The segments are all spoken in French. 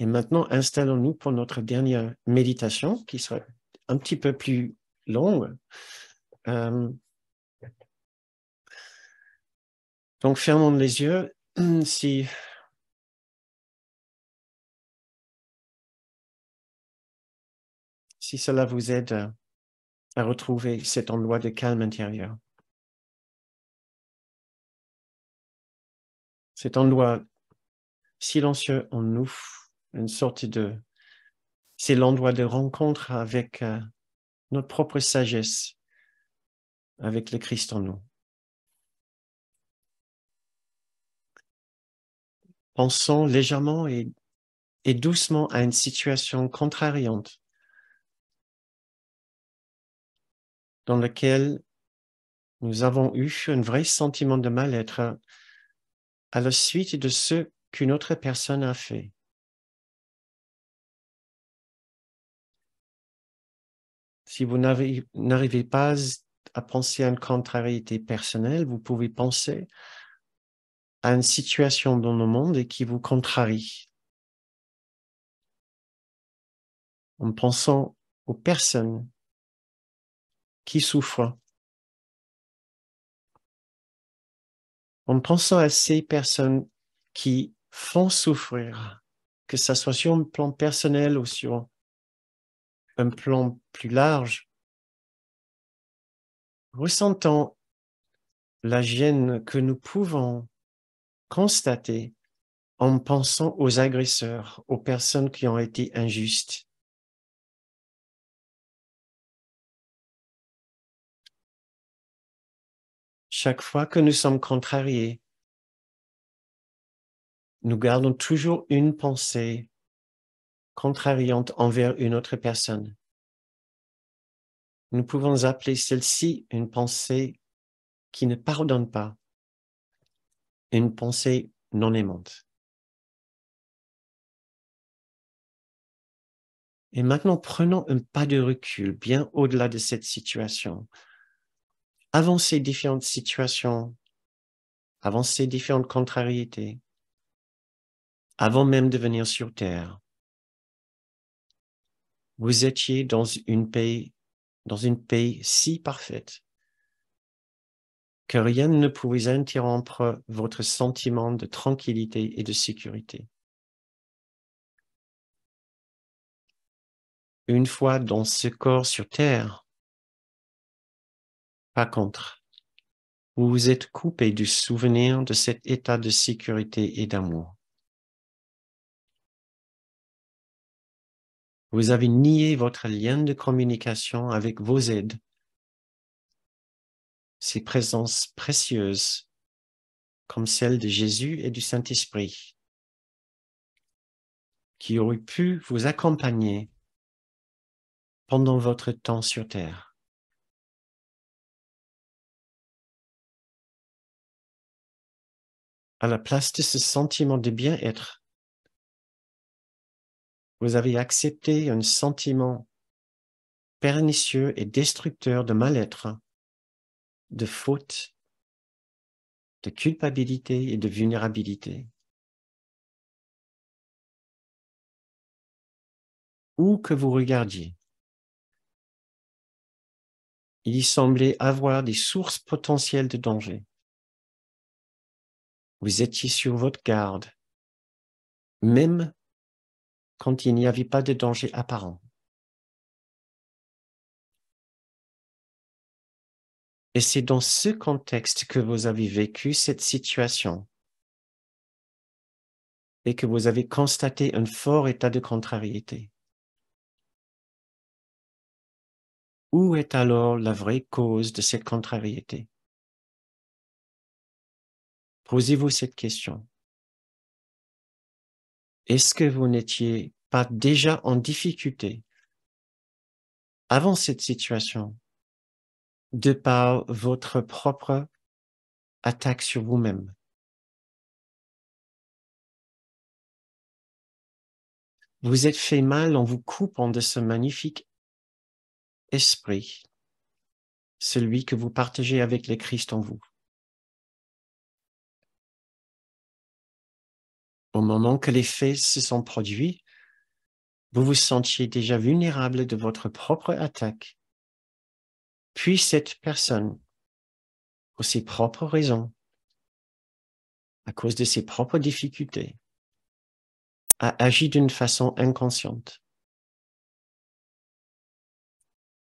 Et maintenant, installons-nous pour notre dernière méditation qui sera un petit peu plus longue. Donc, fermons les yeux. Si cela vous aide à retrouver cet endroit de calme intérieur. Cet endroit silencieux en nous, une sorte de... C'est l'endroit de rencontre avec notre propre sagesse, avec le Christ en nous. Pensons légèrement et doucement à une situation contrariante dans laquelle nous avons eu un vrai sentiment de mal-être à la suite de ce qu'une autre personne a fait. Si vous n'arrivez pas à penser à une contrariété personnelle, vous pouvez penser à une situation dans le monde et qui vous contrarie. En pensant aux personnes qui souffrent. En pensant à ces personnes qui font souffrir, que ça soit sur un plan personnel ou sur un plan plus large, ressentons la gêne que nous pouvons constater en pensant aux agresseurs, aux personnes qui ont été injustes. Chaque fois que nous sommes contrariés, nous gardons toujours une pensée contrariante envers une autre personne. Nous pouvons appeler celle-ci une pensée qui ne pardonne pas, une pensée non aimante. Et maintenant, prenons un pas de recul bien au-delà de cette situation. Avant ces différentes situations, avant ces différentes contrariétés, avant même de venir sur Terre, vous étiez dans une paix si parfaite que rien ne pouvait interrompre votre sentiment de tranquillité et de sécurité. Une fois dans ce corps sur Terre, par contre, vous vous êtes coupé du souvenir de cet état de sécurité et d'amour. Vous avez nié votre lien de communication avec vos aides, ces présences précieuses comme celle de Jésus et du Saint-Esprit, qui auraient pu vous accompagner pendant votre temps sur Terre. À la place de ce sentiment de bien-être, vous avez accepté un sentiment pernicieux et destructeur de mal-être, de faute, de culpabilité et de vulnérabilité. Où que vous regardiez, il y semblait avoir des sources potentielles de danger. Vous étiez sur votre garde, même quand il n'y avait pas de danger apparent. Et c'est dans ce contexte que vous avez vécu cette situation et que vous avez constaté un fort état de contrariété. Où est alors la vraie cause de cette contrariété? Posez-vous cette question. Est-ce que vous n'étiez pas déjà en difficulté avant cette situation de par votre propre attaque sur vous-même? Vous êtes fait mal en vous coupant de ce magnifique esprit, celui que vous partagez avec le Christ en vous. Au moment que les faits se sont produits, vous vous sentiez déjà vulnérable de votre propre attaque, puis cette personne, pour ses propres raisons, à cause de ses propres difficultés, a agi d'une façon inconsciente.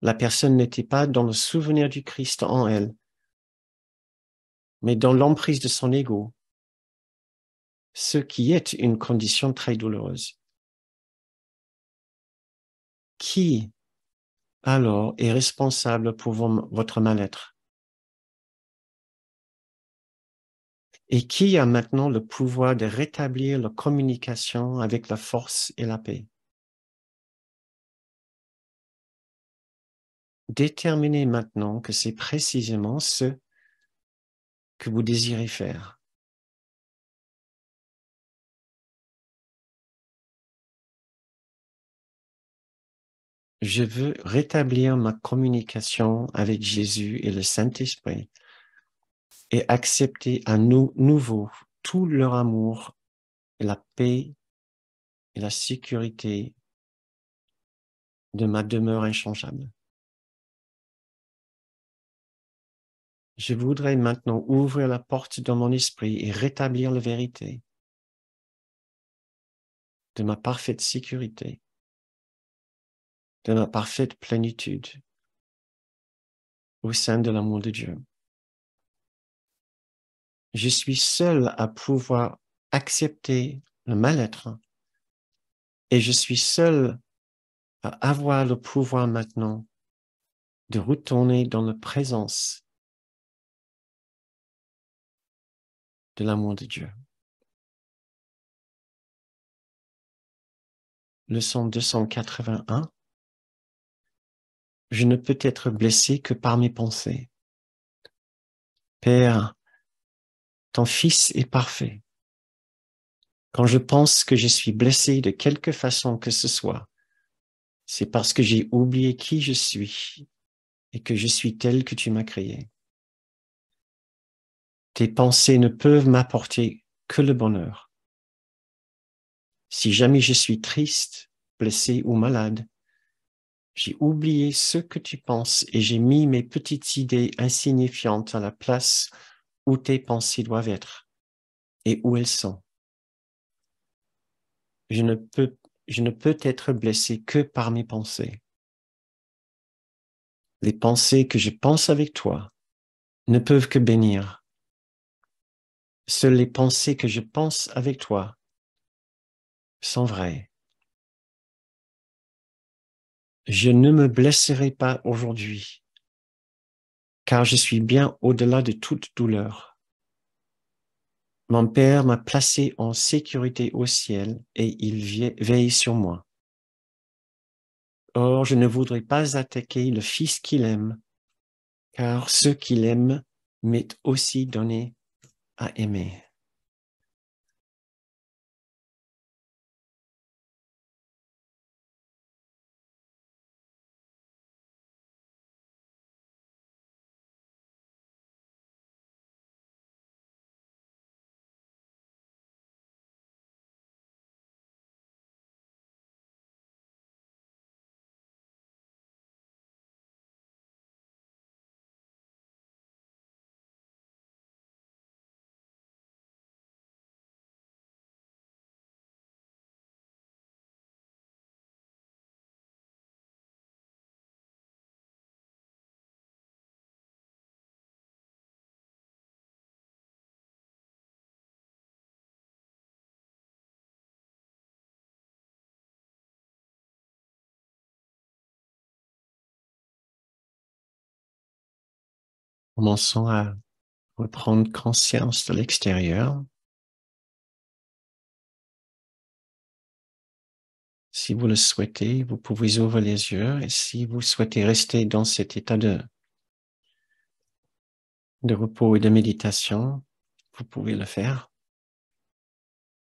La personne n'était pas dans le souvenir du Christ en elle, mais dans l'emprise de son ego, ce qui est une condition très douloureuse. Qui, alors, est responsable pour votre mal-être? Et qui a maintenant le pouvoir de rétablir la communication avec la force et la paix? Déterminez maintenant que c'est précisément ce que vous désirez faire. Je veux rétablir ma communication avec Jésus et le Saint-Esprit et accepter à nouveau tout leur amour et la paix et la sécurité de ma demeure inchangeable. Je voudrais maintenant ouvrir la porte dans mon esprit et rétablir la vérité de ma parfaite sécurité, de ma parfaite plénitude au sein de l'amour de Dieu. Je suis seul à pouvoir accepter le mal-être et je suis seul à avoir le pouvoir maintenant de retourner dans la présence de l'amour de Dieu. Leçon 281. Je ne peux être blessé que par mes pensées. Père, ton Fils est parfait. Quand je pense que je suis blessé de quelque façon que ce soit, c'est parce que j'ai oublié qui je suis et que je suis tel que tu m'as créé. Tes pensées ne peuvent m'apporter que le bonheur. Si jamais je suis triste, blessé ou malade, j'ai oublié ce que tu penses et j'ai mis mes petites idées insignifiantes à la place où tes pensées doivent être et où elles sont. Je ne peux être blessé que par mes pensées. Les pensées que je pense avec toi ne peuvent que bénir. Seules les pensées que je pense avec toi sont vraies. Je ne me blesserai pas aujourd'hui, car je suis bien au-delà de toute douleur. Mon Père m'a placé en sécurité au ciel et il veille sur moi. Or, je ne voudrais pas attaquer le Fils qu'il aime, car ce qu'il aime m'est aussi donné à aimer. Commençons à reprendre conscience de l'extérieur. Si vous le souhaitez, vous pouvez ouvrir les yeux et si vous souhaitez rester dans cet état de repos et de méditation, vous pouvez le faire.